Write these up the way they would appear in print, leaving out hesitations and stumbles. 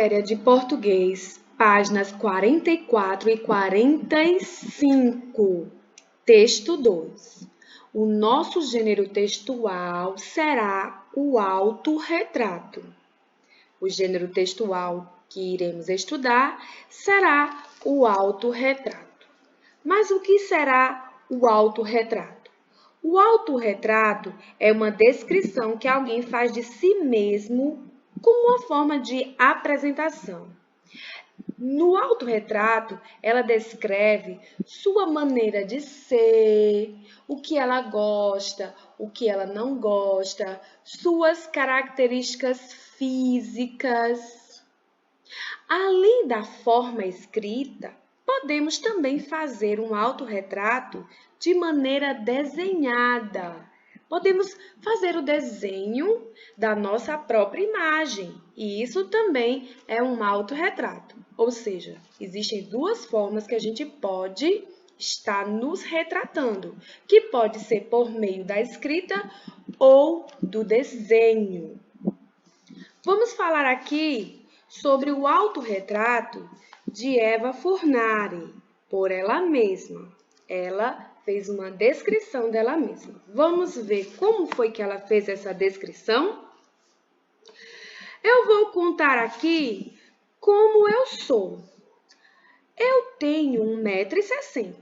matéria de português, páginas 44 e 45, texto 2. O nosso gênero textual será o autorretrato. O gênero textual que iremos estudar será o autorretrato. Mas o que será o autorretrato? O autorretrato é uma descrição que alguém faz de si mesmo como uma forma de apresentação. No autorretrato, ela descreve sua maneira de ser, o que ela gosta, o que ela não gosta, suas características físicas. Além da forma escrita, podemos também fazer um autorretrato de maneira desenhada. Podemos fazer o desenho da nossa própria imagem, e isso também é um autorretrato. Ou seja, existem duas formas que a gente pode estar nos retratando, que pode ser por meio da escrita ou do desenho. Vamos falar aqui sobre o autorretrato de Eva Furnari, por ela mesma. Ela fez uma descrição dela mesma. Vamos ver como foi que ela fez essa descrição? Eu vou contar aqui como eu sou. Eu tenho 1,60 m.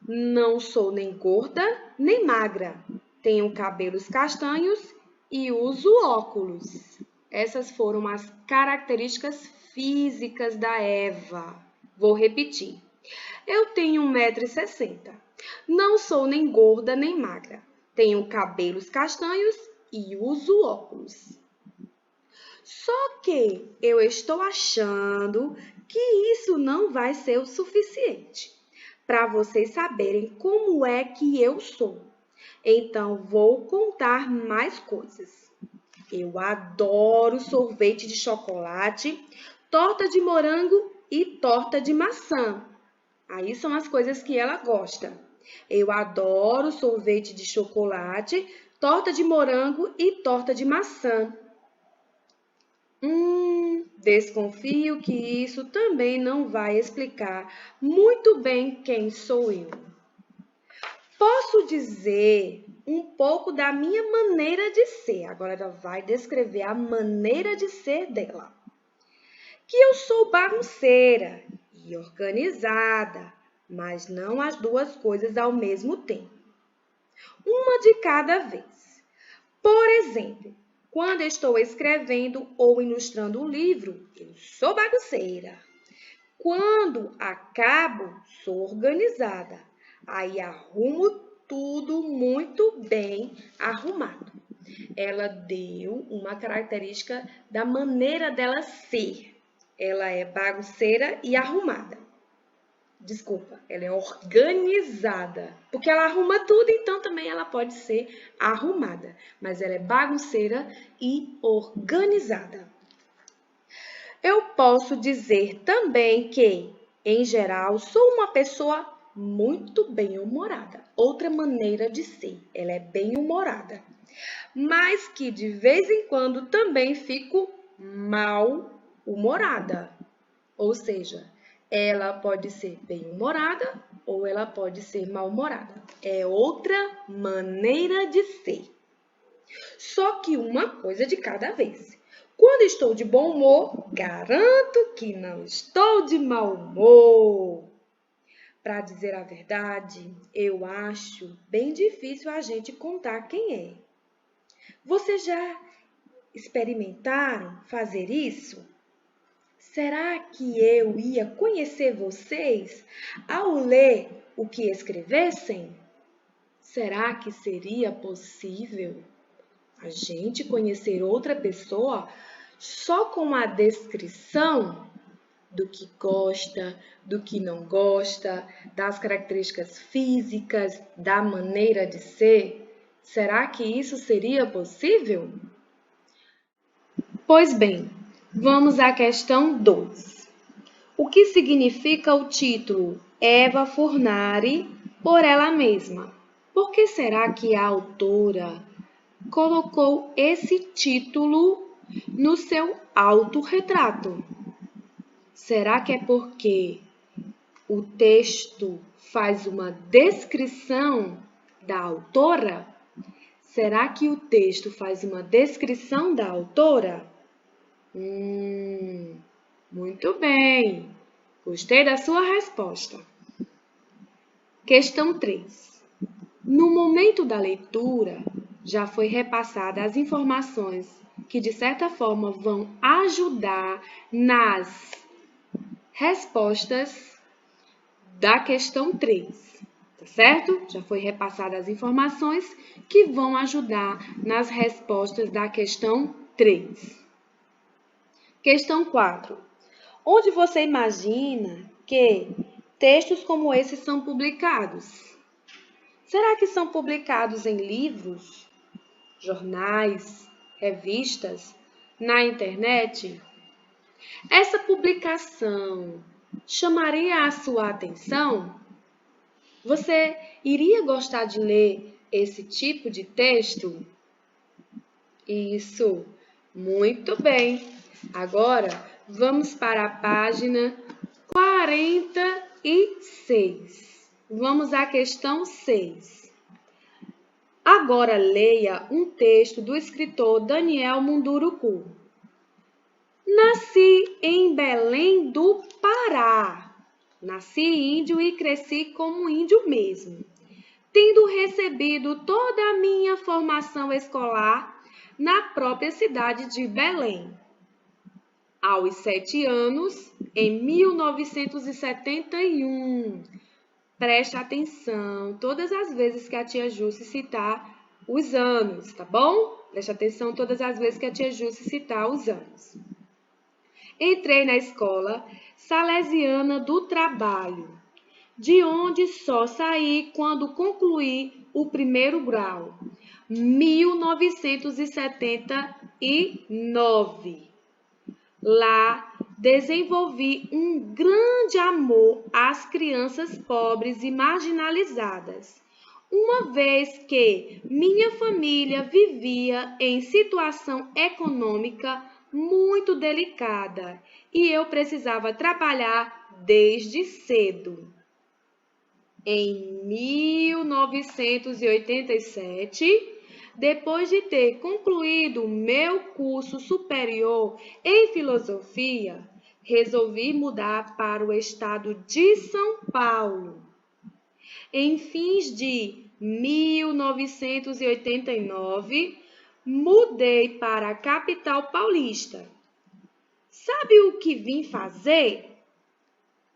Não sou nem gorda nem magra. Tenho cabelos castanhos e uso óculos. Essas foram as características físicas da Eva. Vou repetir. Eu tenho 1,60 m. Não sou nem gorda nem magra. Tenho cabelos castanhos e uso óculos. Só que eu estou achando que isso não vai ser o suficiente para vocês saberem como é que eu sou. Então, vou contar mais coisas. Eu adoro sorvete de chocolate, torta de morango e torta de maçã. Aí são as coisas que ela gosta. Eu adoro sorvete de chocolate, torta de morango e torta de maçã. Desconfio que isso também não vai explicar muito bem quem sou eu. Posso dizer um pouco da minha maneira de ser. Agora ela vai descrever a maneira de ser dela. Que eu sou bagunceira e organizada, mas não as duas coisas ao mesmo tempo. Uma de cada vez. Por exemplo, quando estou escrevendo ou ilustrando um livro, eu sou bagunceira. Quando acabo, sou organizada. Aí arrumo tudo muito bem arrumado. Ela deu uma característica da maneira dela ser. Ela é bagunceira e arrumada. Desculpa, ela é organizada. Porque ela arruma tudo, então também ela pode ser arrumada. Mas ela é bagunceira e organizada. Eu posso dizer também que, em geral, sou uma pessoa muito bem-humorada. Outra maneira de ser, ela é bem-humorada. Mas que de vez em quando também fico mal-humorada. Ou seja, ela pode ser bem-humorada ou ela pode ser mal-humorada. É outra maneira de ser. Só que uma coisa de cada vez. Quando estou de bom humor, garanto que não estou de mau humor. Para dizer a verdade, eu acho bem difícil a gente contar quem é. Vocês já experimentaram fazer isso? Será que eu ia conhecer vocês ao ler o que escrevessem? Será que seria possível a gente conhecer outra pessoa só com a descrição do que gosta, do que não gosta, das características físicas, da maneira de ser? Será que isso seria possível? Pois bem, vamos à questão 2. O que significa o título Eva Furnari por ela mesma? Por que será que a autora colocou esse título no seu autorretrato? Será que é porque o texto faz uma descrição da autora? Será que o texto faz uma descrição da autora? Muito bem. Gostei da sua resposta. Questão 3. No momento da leitura, já foi repassada as informações que, de certa forma, vão ajudar nas respostas da questão 3, tá certo? Já foi repassada as informações que vão ajudar nas respostas da questão 3. Questão 4. Onde você imagina que textos como esses são publicados? Será que são publicados em livros, jornais, revistas, na internet? Essa publicação chamaria a sua atenção? Você iria gostar de ler esse tipo de texto? Isso, muito bem. Agora, vamos para a página 46. Vamos à questão 6. Agora leia um texto do escritor Daniel Munduruku. Nasci em Belém do Pará. Nasci índio e cresci como índio mesmo, tendo recebido toda a minha formação escolar na própria cidade de Belém. Aos 7 anos, em 1971. Preste atenção todas as vezes que a tia Jússi citar os anos, tá bom? Preste atenção todas as vezes que a tia Jússi citar os anos. Entrei na escola Salesiana do Trabalho, de onde só saí quando concluí o primeiro grau, 1979. Lá desenvolvi um grande amor às crianças pobres e marginalizadas, uma vez que minha família vivia em situação econômica muito delicada e eu precisava trabalhar desde cedo. Em 1987, depois de ter concluído meu curso superior em filosofia, resolvi mudar para o estado de São Paulo. Em fins de 1989, mudei para a capital paulista. Sabe o que vim fazer?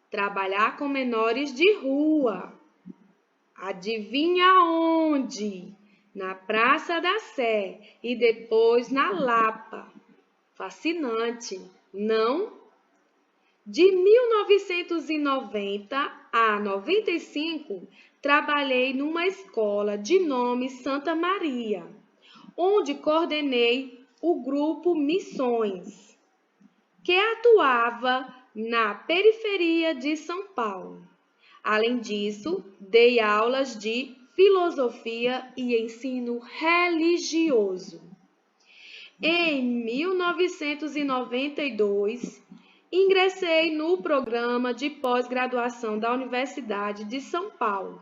Trabalhar com menores de rua. Adivinha onde? Na Praça da Sé e depois na Lapa. Fascinante, não? De 1990 a 95, trabalhei numa escola de nome Santa Maria, onde coordenei o grupo Missões, que atuava na periferia de São Paulo. Além disso, dei aulas de filosofia e ensino religioso. Em 1992, ingressei no programa de pós-graduação da Universidade de São Paulo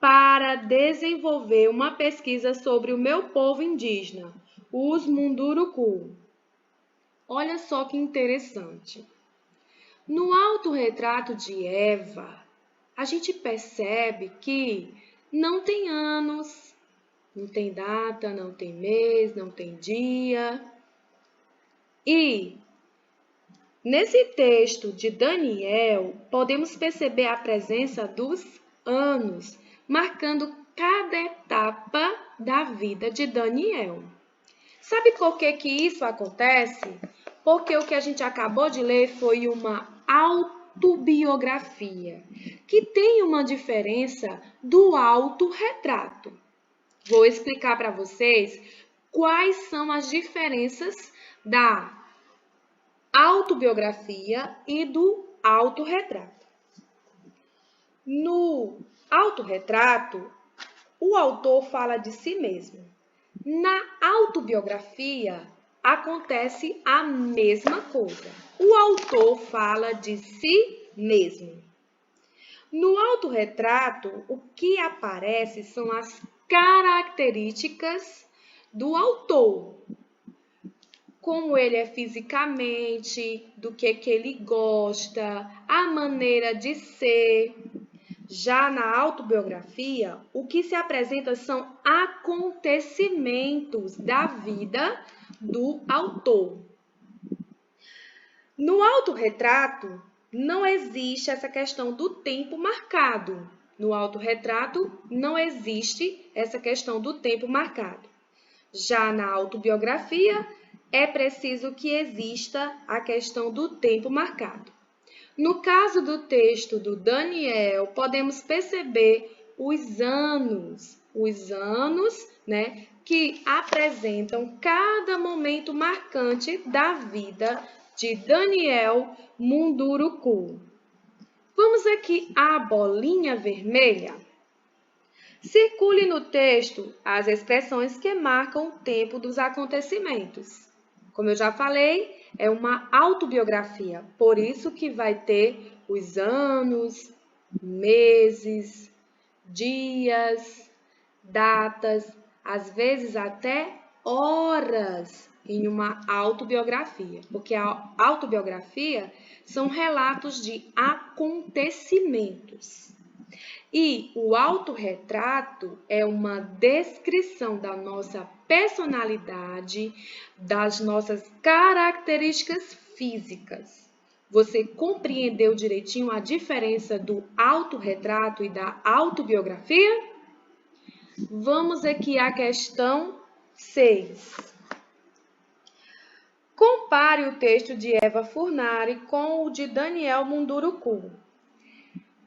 para desenvolver uma pesquisa sobre o meu povo indígena, os Munduruku. Olha só que interessante. No autorretrato de Eva, a gente percebe que não tem anos, não tem data, não tem mês, não tem dia. E nesse texto de Daniel, podemos perceber a presença dos anos, marcando cada etapa da vida de Daniel. Sabe por que isso acontece? Porque o que a gente acabou de ler foi uma autobiografia, que tem uma diferença do autorretrato. Vou explicar para vocês quais são as diferenças da autobiografia e do autorretrato. No autorretrato, o autor fala de si mesmo. Na autobiografia, acontece a mesma coisa. O autor fala de si mesmo. No autorretrato, o que aparece são as características do autor. Como ele é fisicamente, do que ele gosta, a maneira de ser. Já na autobiografia, o que se apresenta são acontecimentos da vida do autor. No autorretrato, não existe essa questão do tempo marcado. No autorretrato, não existe essa questão do tempo marcado. Já na autobiografia, é preciso que exista a questão do tempo marcado. No caso do texto do Daniel, podemos perceber os anos, né, que apresentam cada momento marcante da vida de Daniel Munduruku. Vamos aqui à bolinha vermelha. Circule no texto as expressões que marcam o tempo dos acontecimentos. Como eu já falei, é uma autobiografia, por isso que vai ter os anos, meses, dias, datas, às vezes até horas em uma autobiografia, porque a autobiografia são relatos de acontecimentos. E o autorretrato é uma descrição da nossa personalidade, das nossas características físicas. Você compreendeu direitinho a diferença do autorretrato e da autobiografia? Vamos aqui à questão 6. Compare o texto de Eva Furnari com o de Daniel Munduruku.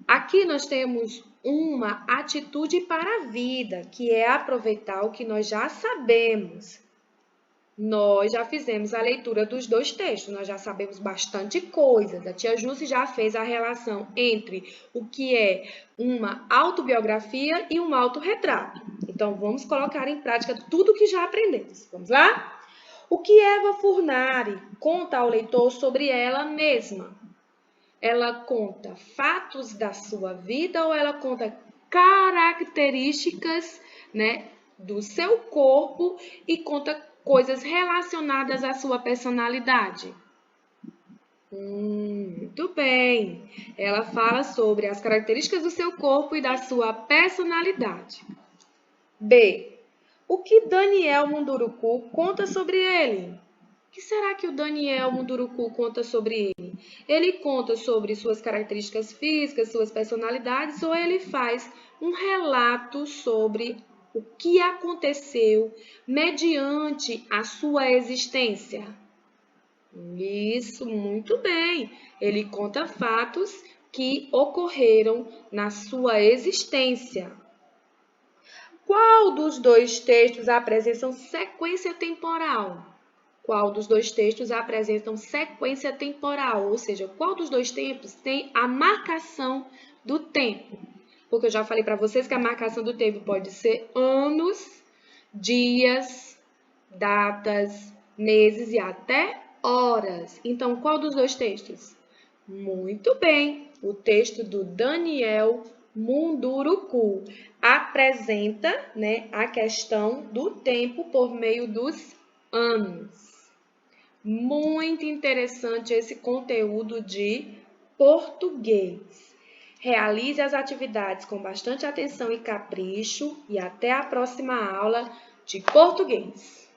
Aqui nós temos uma atitude para a vida, que é aproveitar o que nós já sabemos. Nós já fizemos a leitura dos dois textos, nós já sabemos bastante coisa. A tia Jússi já fez a relação entre o que é uma autobiografia e um autorretrato. Então, vamos colocar em prática tudo que já aprendemos. Vamos lá? O que Eva Furnari conta ao leitor sobre ela mesma? Ela conta fatos da sua vida ou ela conta características, né, do seu corpo e conta coisas relacionadas à sua personalidade? Muito bem. Ela fala sobre as características do seu corpo e da sua personalidade. B. O que Daniel Munduruku conta sobre ele? O que será que o Daniel Munduruku conta sobre ele? Ele conta sobre suas características físicas, suas personalidades, ou ele faz um relato sobre o que aconteceu mediante a sua existência? Isso, muito bem. Ele conta fatos que ocorreram na sua existência. Qual dos dois textos apresenta sequência temporal? Qual dos dois textos apresentam sequência temporal? Ou seja, qual dos dois tempos tem a marcação do tempo? Porque eu já falei para vocês que a marcação do tempo pode ser anos, dias, datas, meses e até horas. Então, qual dos dois textos? Muito bem, o texto do Daniel Munduruku apresenta, né, a questão do tempo por meio dos anos. Muito interessante esse conteúdo de português. Realize as atividades com bastante atenção e capricho e até a próxima aula de português.